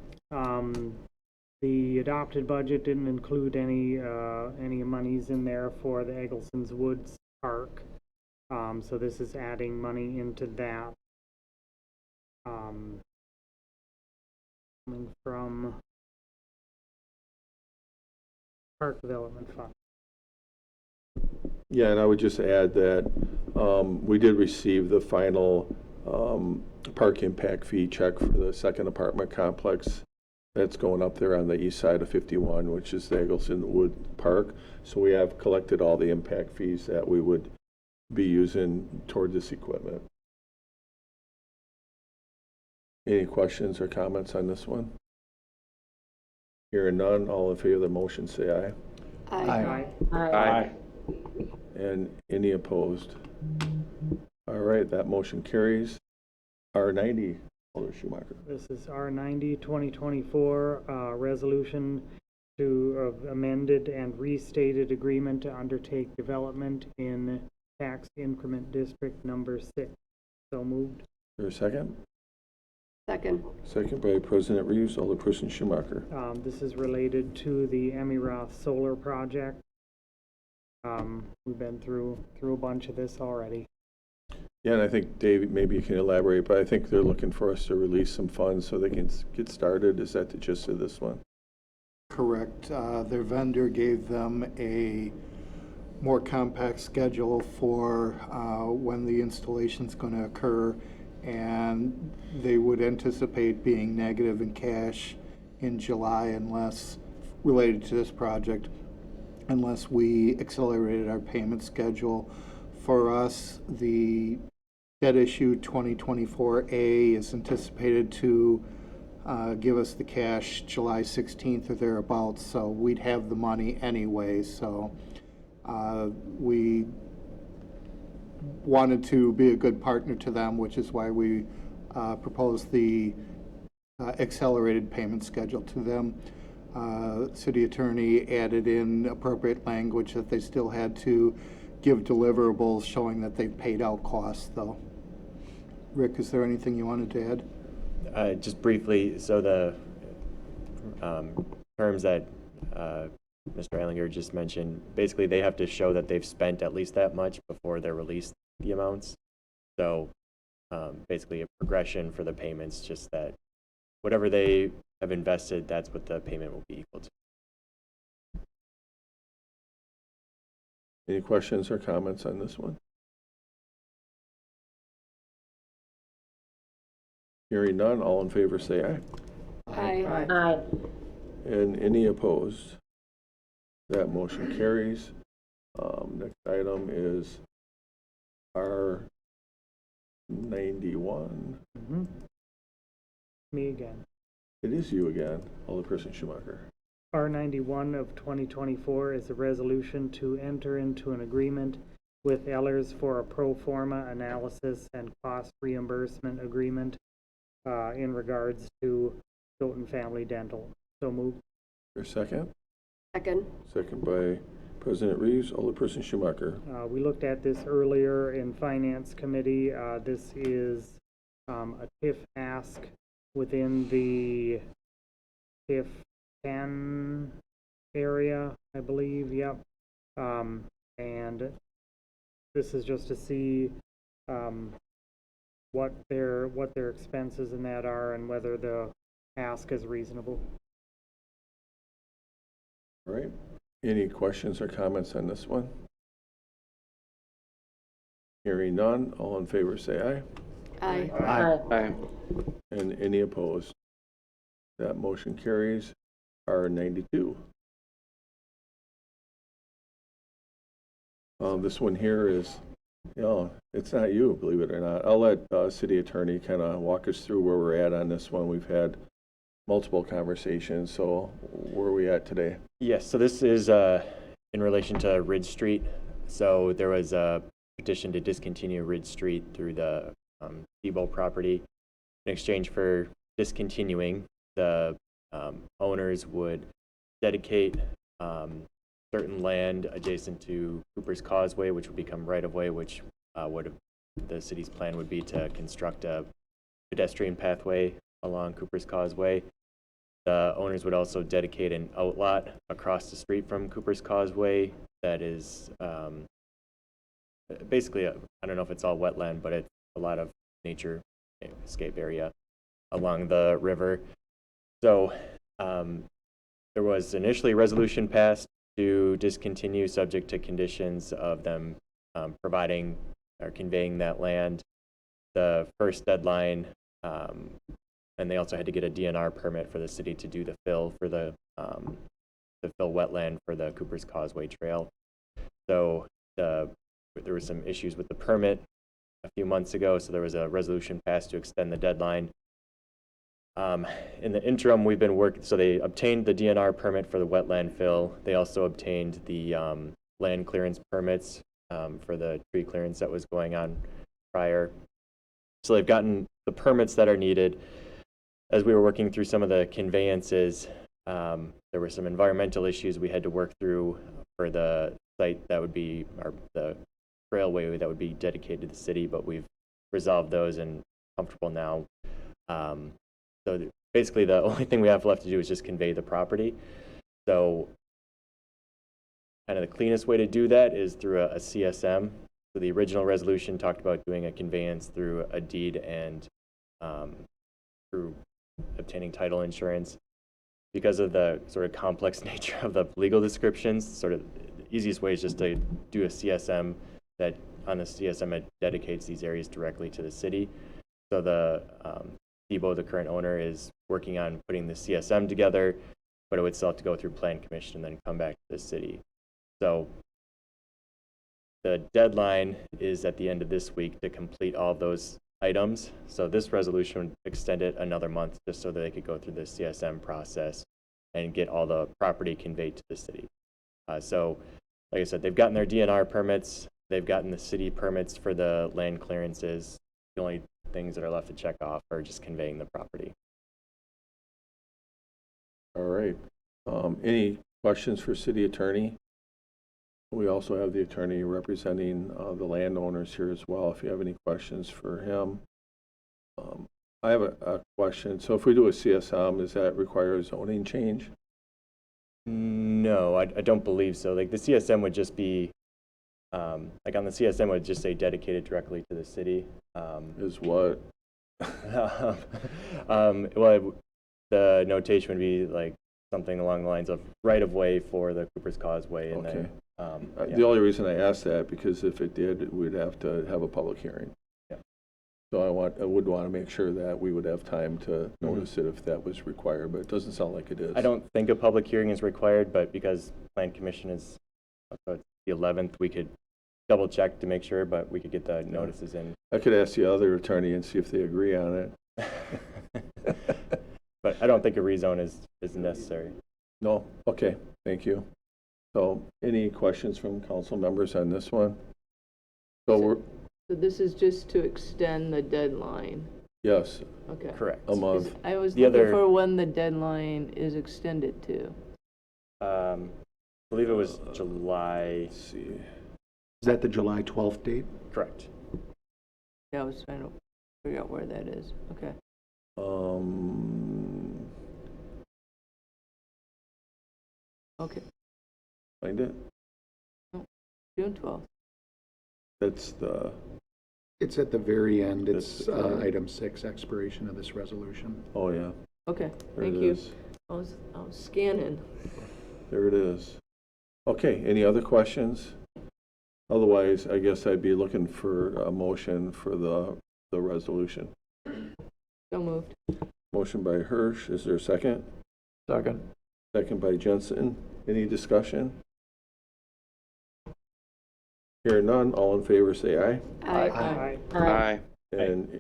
The adopted budget didn't include any monies in there for the Eggleston's Woods Park. So this is adding money into that. Coming from Park Development Fund. Yeah, and I would just add that we did receive the final park impact fee check for the second apartment complex that's going up there on the east side of 51, which is the Eggleston Wood Park. So we have collected all the impact fees that we would be using toward this equipment. Any questions or comments on this one? Hearing none, all in favor of the motion say aye. Aye. And any opposed? All right, that motion carries. R90, Alder Schumacher. This is R90 2024, resolution to amended and restated agreement to undertake development in tax increment district number 6. So moved. Is there a second? Second. Second by President Reeves, Alderperson Schumacher. This is related to the Emmy-Roth solar project. We've been through a bunch of this already. Yeah, and I think, Dave, maybe you can elaborate, but I think they're looking for us to release some funds so they can get started. Is that the gist of this one? Correct. Their vendor gave them a more compact schedule for when the installation's going to occur, and they would anticipate being negative in cash in July unless, related to this project, unless we accelerated our payment schedule. For us, the debt issue 2024A is anticipated to give us the cash July 16th or thereabouts, so we'd have the money anyway. So we wanted to be a good partner to them, which is why we proposed the accelerated payment schedule to them. City attorney added in appropriate language that they still had to give deliverables showing that they've paid out costs, though. Rick, is there anything you wanted to add? Just briefly, so the terms that Mr. Eilinger just mentioned, basically they have to show that they've spent at least that much before they're released the amounts. So basically a progression for the payments, just that whatever they have invested, that's what the payment will be equal to. Any questions or comments on this one? Hearing none, all in favor say aye. Aye. Aye. And any opposed? That motion carries. Next item is R91. Me again. It is you again, Alderperson Schumacher. R91 of 2024 is a resolution to enter into an agreement with Ellers for a pro forma analysis and cost reimbursement agreement in regards to Stoughton Family Dental. So moved. Your second? Second. Second by President Reeves, Alderperson Schumacher. We looked at this earlier in Finance Committee. This is a TIF ask within the TIF 10 area, I believe. Yep. And this is just to see what their expenses in that are and whether the ask is reasonable. All right. Any questions or comments on this one? Hearing none, all in favor say aye. Aye. Aye. And any opposed? That motion carries. R92. This one here is, it's not you, believe it or not. I'll let City Attorney kind of walk us through where we're at on this one. We've had multiple conversations, so where are we at today? Yes, so this is in relation to Ridge Street. So there was a petition to discontinue Ridge Street through the Debo property. In exchange for discontinuing, the owners would dedicate certain land adjacent to Cooper's Causeway, which would become right-of-way, which the city's plan would be to construct a pedestrian pathway along Cooper's Causeway. The owners would also dedicate an outlot across the street from Cooper's Causeway that is basically, I don't know if it's all wetland, but it's a lot of nature escape area along the river. So there was initially a resolution passed to discontinue subject to conditions of them providing or conveying that land. The first deadline, and they also had to get a DNR permit for the city to do the fill for the fill wetland for the Cooper's Causeway Trail. So there were some issues with the permit a few months ago, so there was a resolution passed to extend the deadline. In the interim, we've been working, so they obtained the DNR permit for the wetland fill. They also obtained the land clearance permits for the tree clearance that was going on prior. So they've gotten the permits that are needed. As we were working through some of the conveyances, there were some environmental issues we had to work through for the site that would be, or the trailway that would be dedicated to the city, but we've resolved those and comfortable now. So basically the only thing we have left to do is just convey the property. So kind of the cleanest way to do that is through a CSM. So the original resolution talked about doing a conveyance through a deed and through obtaining title insurance. Because of the sort of complex nature of the legal descriptions, sort of the easiest way is just to do a CSM that on the CSM it dedicates these areas directly to the city. So the Debo, the current owner, is working on putting the CSM together, but it would still have to go through Plan Commission and then come back to the city. So the deadline is at the end of this week to complete all of those items. So this resolution would extend it another month just so that they could go through the CSM process and get all the property conveyed to the city. So, like I said, they've gotten their DNR permits, they've gotten the city permits for the land clearances. The only things that are left to check off are just conveying the property. All right. Any questions for city attorney? We also have the attorney representing the landowners here as well, if you have any questions for him. I have a question. So if we do a CSM, does that require a zoning change? No, I don't believe so. Like the CSM would just be, like on the CSM it would just say dedicated directly to the city. Is what? Well, the notation would be like something along the lines of right of way for the Cooper's Causeway, and Okay. then The only reason I asked that, because if it did, we'd have to have a public hearing. Yeah. So I would want to make sure that we would have time to notice it if that was required, but it doesn't sound like it is. I don't think a public hearing is required, but because Plan Commission is the 11th, we could double check to make sure, but we could get the notices in. I could ask the other attorney and see if they agree on it. But I don't think a rezone is necessary. No? Okay, thank you. So any questions from council members on this one? So So this is just to extend the deadline. yes, Okay. Correct. a month. I was The looking other- for when the deadline is extended to. I believe it was July. Let's see. Is that the July 12th date? Correct. Yeah, I was trying to figure out where that is. Okay. Okay. Find it? June 12th. That's the, It's at the very end. That's It's the very- item 6, expiration of this resolution. oh yeah, Okay, there thank it you. is. I was scanning. There it is. Okay, any other questions? Otherwise, I guess I'd be looking for a motion for the resolution. So moved. Motion by Hirsch, is there a second? Second. Second by Jensen. Any discussion? Hearing none, all in favor say aye. Aye. Aye. And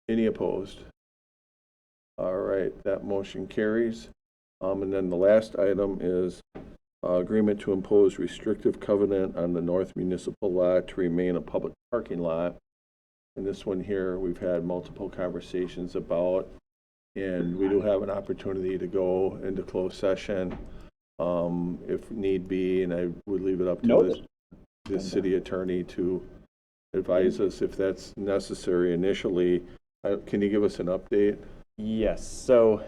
any opposed? All right, that motion carries. And then the last item is agreement to impose restrictive covenant on the North Municipal Lot to remain a public parking lot. And this one here, we've had multiple conversations about, and we do have an opportunity to go into closed session if need be, and I would leave it up to the city attorney to advise us if that's necessary initially. Can you give us an update? Yes. So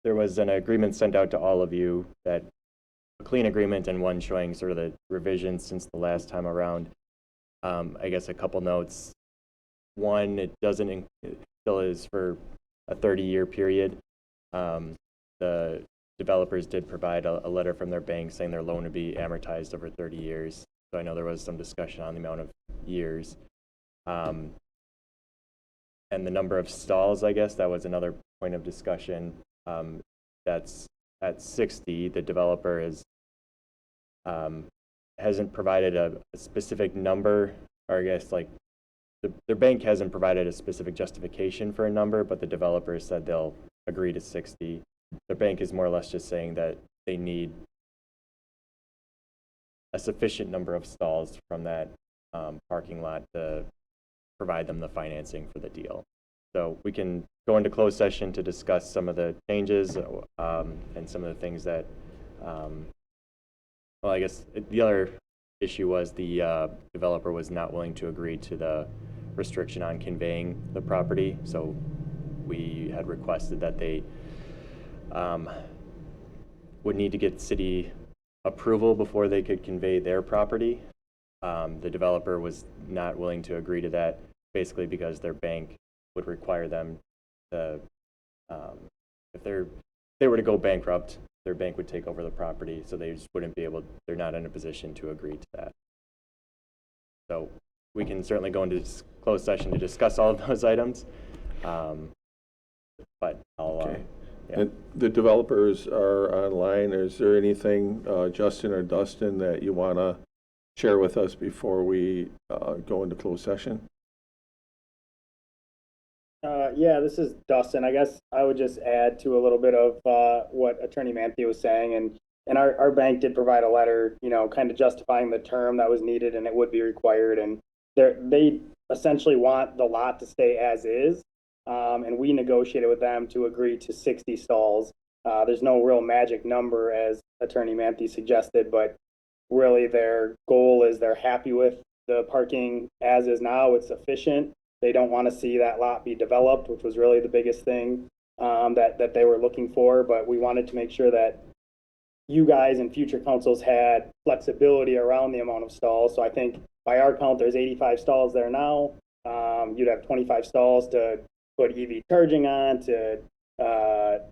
there was an agreement sent out to all of you, that a clean agreement and one showing sort of the revisions since the last time around. I guess a couple notes. One, it still is for a 30-year period. The developers did provide a letter from their bank saying their loan would be amortized over 30 years. So I know there was some discussion on the amount of years. And the number of stalls, I guess, that was another point of discussion. That's at 60. The developer hasn't provided a specific number, or I guess like their bank hasn't provided a specific justification for a number, but the developer said they'll agree to 60. The bank is more or less just saying that they need a sufficient number of stalls from that parking lot to provide them the financing for the deal. So we can go into closed session to discuss some of the changes and some of the things that, well, I guess the other issue was the developer was not willing to agree to the restriction on conveying the property. So we had requested that they would need to get city approval before they could convey their property. The developer was not willing to agree to that, basically because their bank would require them to, if they were to go bankrupt, their bank would take over the property, so they just wouldn't be able, they're not in a position to agree to that. So we can certainly go into closed session to discuss all of those items, but I'll, Okay. yeah. And the developers are online. Is there anything, Justin or Dustin, that you want to share with us before we go into closed session? Yeah, this is Dustin. I guess I would just add to a little bit of what Attorney Manthe was saying, and our bank did provide a letter, you know, kind of justifying the term that was needed and it would be required, and they essentially want the lot to stay as is, and we negotiated with them to agree to 60 stalls. There's no real magic number, as Attorney Manthe suggested, but really their goal is they're happy with the parking as is now. It's sufficient. They don't want to see that lot be developed, which was really the biggest thing that they were looking for. But we wanted to make sure that you guys and future councils had flexibility around the amount of stalls. So I think by our count, there's 85 stalls there now. You'd have 25 stalls to put EV charging on, to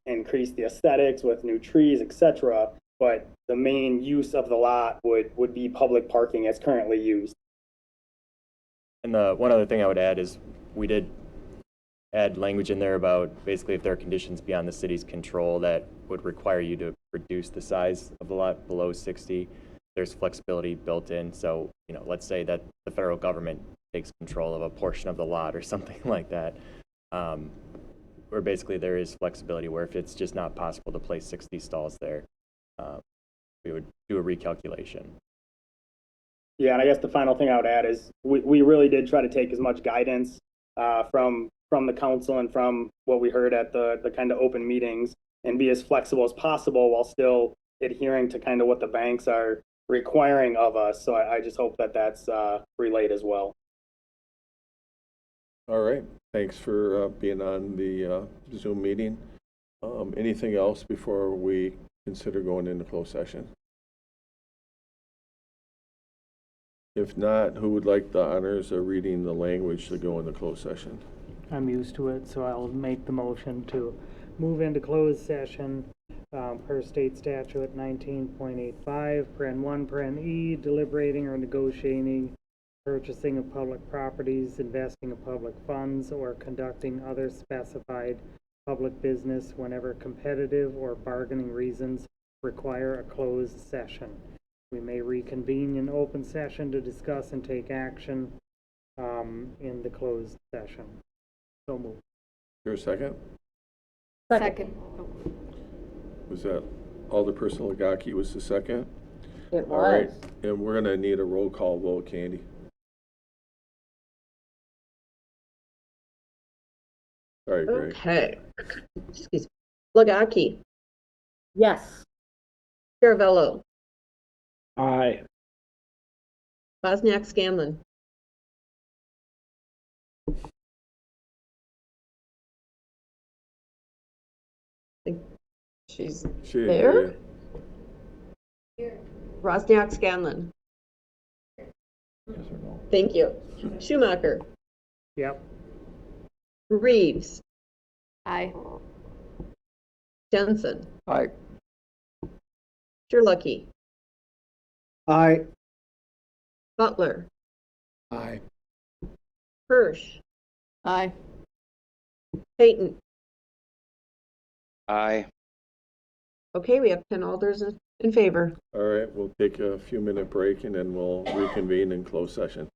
increase the aesthetics with new trees, etc. But the main use of the lot would be public parking as currently used. And the one other thing I would add is we did add language in there about basically if there are conditions beyond the city's control that would require you to reduce the size of the lot below 60. There's flexibility built in. So, you know, let's say that the federal government takes control of a portion of the lot or something like that, where basically there is flexibility where if it's just not possible to place 60 stalls there, we would do a recalculation. Yeah, and I guess the final thing I would add is we really did try to take as much guidance from the council and from what we heard at the kind of open meetings and be as flexible as possible while still adhering to kind of what the banks are requiring of us. So I just hope that that's relayed as well. All right. Thanks for being on the Zoom meeting. Anything else before we consider going into closed session? If not, who would like the honors of reading the language to go into closed session? I'm used to it, so I'll make the motion to move into closed session per state statute 19.85, paren 1, paren E, deliberating or negotiating purchasing of public properties, investing of public funds, or conducting other specified public business whenever competitive or bargaining reasons require a closed session. We may reconvene in open session to discuss and take action in the closed session. So moved. Here a second? Second. Was that Alderperson Legaki was the second? It All right. was. And we're going to need a roll call vote, Candy. Sorry, Greg. Okay. Excuse me. Legaki. Yes. Caravello. Aye. Bosniak Scanlon. She's She didn't there? hear you. Rosniak Scanlon. Yes or no? Thank you. Schumacher. Yep. Reeves. Aye. Jensen. Aye. Sherlucky. Aye. Butler. Aye. Hirsch. Aye. Payton. Aye. Okay, we have 10 alders in favor. All right, we'll take a few minute break and then we'll reconvene in closed session.